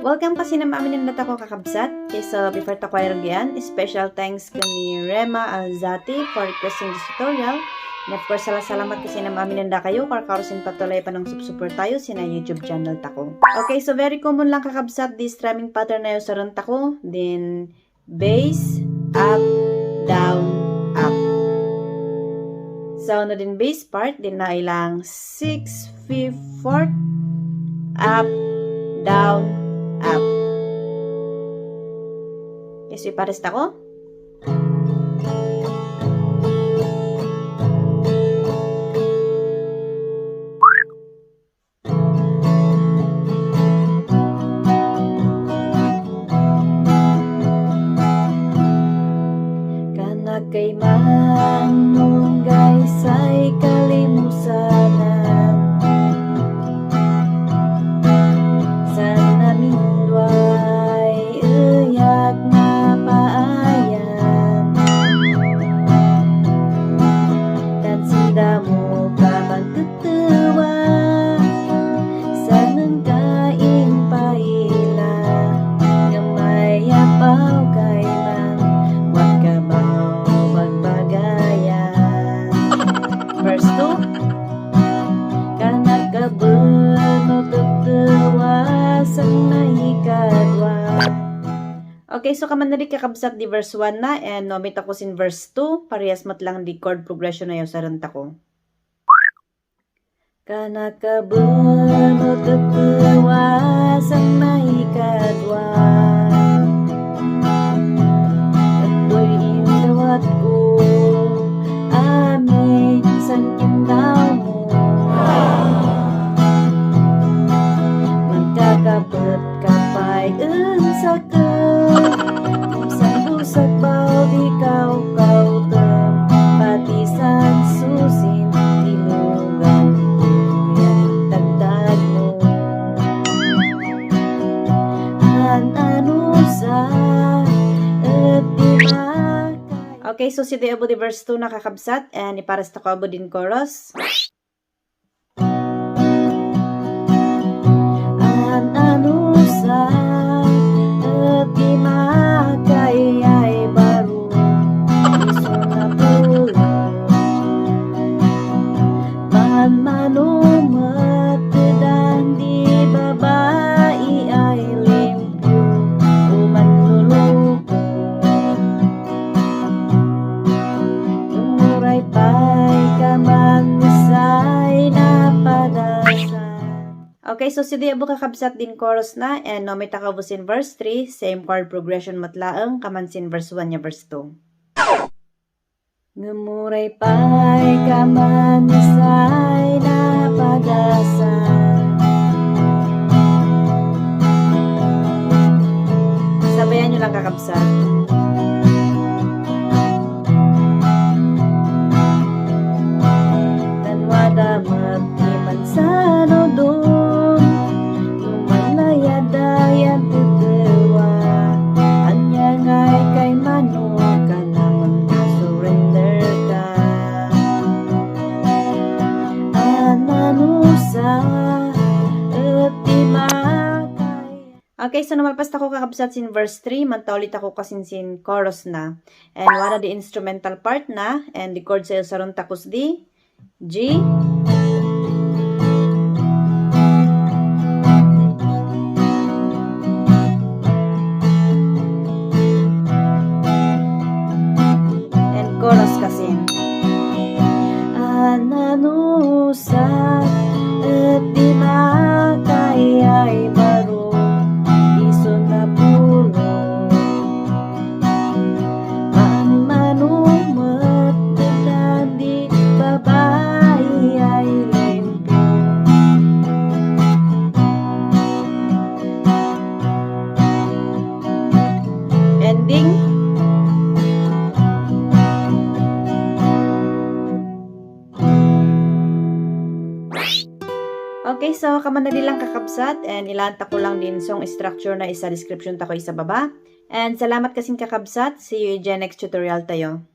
Welcome kasi na maamin na ko kakabsat. Okay, so before ta kwayo yan, special thanks kani Rema Alzati for requesting this tutorial. And of course, salamat kasi na maamin na kayo kar karosin patuloy pa ng support tayo sa YouTube channel tako. Okay, so very common lang kakabsat this strumming pattern na yung sa ron tako. Then bass, up, down, up. So, no din bass part, din na ilang 6, 5, 4, up, down, up. Okay, so iparesta ko. Kanak kay manunggay say kalimusanan sana mindway iyak na paayan dan sinda mo ka magtutuwa sanang kaing paila gamay apaw kay man wag ka baw magbagayan. Verse 2 kanak kabeno tutuwa sang mahikadwa. Okay, so kamanali kakabsat di verse 1 na and nomit ako sin verse 2 parehas mat lang di chord progression na yung saranta ko. Kanak kabeno tutuwa sang mahikadwa ato'y indawat ko amin sang kindaw mo magkakapot kapay sa ka sang busak baw di kautem pati sang susin tinugan yan tagdag mo ano sa di makay. Okay, so si abo di verse 2 nakakabsat and iparesta ko abo din chorus. Ano sa di makay ay baro iso na pulo manumat dan di babae ay limpyo umanluluko umuray pa'y kamanisay na padasan. Okay, so si Diabo kakabsat din chorus na and no may takabusin verse 3, same chord progression matlaang kamansin verse 1 nya verse 2. Ngumuray pa'y kamanisay na padasan. Sabayan nyo lang kakabsat. Tanwada magtiman sa nodong dayan tutuwa anya ngay kay mano ka naman surrender ka ananusa di makay. Okay, so namalpas ako kakabsat sin verse 3 manta ulit ako kasin sin chorus na and wala di instrumental part na and the chord sa ron takos di G chorus kasi. Ananusa di makay ay baro iso na pulo manumat na di babae ay limpyo ending. Okay, so kamanali lang kakabsat and ilanta ko lang din song structure na isa description ta ko isa baba. And salamat kasing kakabsat. See you in the next tutorial tayo.